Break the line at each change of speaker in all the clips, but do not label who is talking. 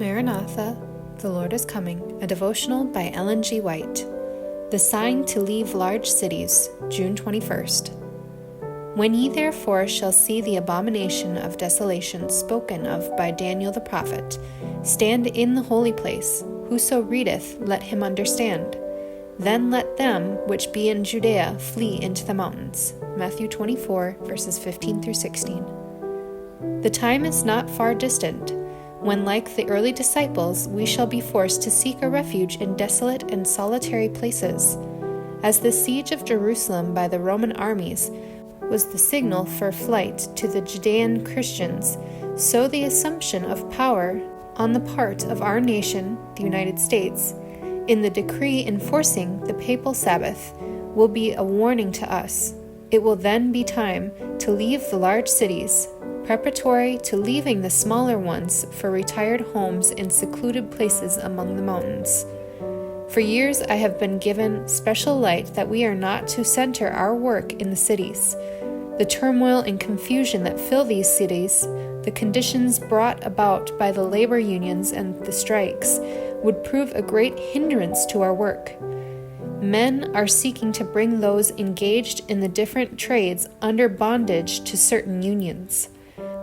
Maranatha, the Lord is coming, a devotional by Ellen G. White. The sign to leave large cities, June 21st. When ye therefore shall see the abomination of desolation spoken of by Daniel the prophet, stand in the holy place, whoso readeth, let him understand. Then let them which be in Judea flee into the mountains. Matthew 24, verses 15 through 16. The time is not far distant, when, like the early disciples, we shall be forced to seek a refuge in desolate and solitary places. As the siege of Jerusalem by the Roman armies was the signal for flight to the Judean Christians, so the assumption of power on the part of our nation, the United States, in the decree enforcing the papal Sabbath, will be a warning to us. It will then be time to leave the large cities, preparatory to leaving the smaller ones for retired homes in secluded places among the mountains. For years I have been given special light that we are not to center our work in the cities. The turmoil and confusion that fill these cities, the conditions brought about by the labor unions and the strikes, would prove a great hindrance to our work. Men are seeking to bring those engaged in the different trades under bondage to certain unions.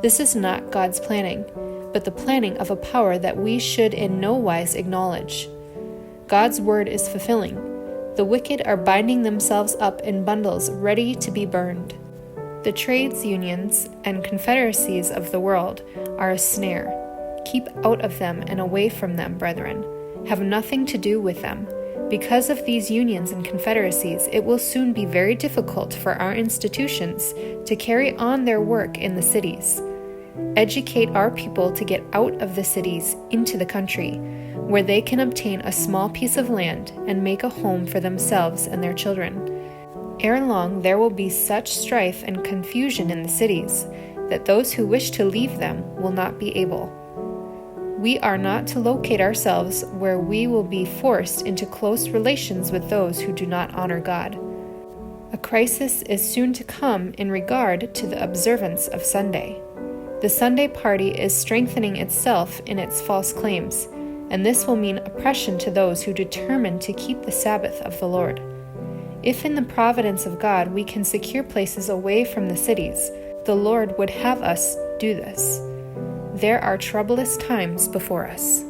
This is not God's planning, but the planning of a power that we should in no wise acknowledge. God's word is fulfilling. The wicked are binding themselves up in bundles ready to be burned. The trades unions and confederacies of the world are a snare. Keep out of them and away from them, brethren. Have nothing to do with them. Because of these unions and confederacies, it will soon be very difficult for our institutions to carry on their work in the cities. Educate our people to get out of the cities into the country, where they can obtain a small piece of land and make a home for themselves and their children. Ere long there will be such strife and confusion in the cities that those who wish to leave them will not be able. We are not to locate ourselves where we will be forced into close relations with those who do not honor God. A crisis is soon to come in regard to the observance of Sunday. The Sunday party is strengthening itself in its false claims, and this will mean oppression to those who determine to keep the Sabbath of the Lord. If in the providence of God we can secure places away from the cities, the Lord would have us do this. There are troublous times before us.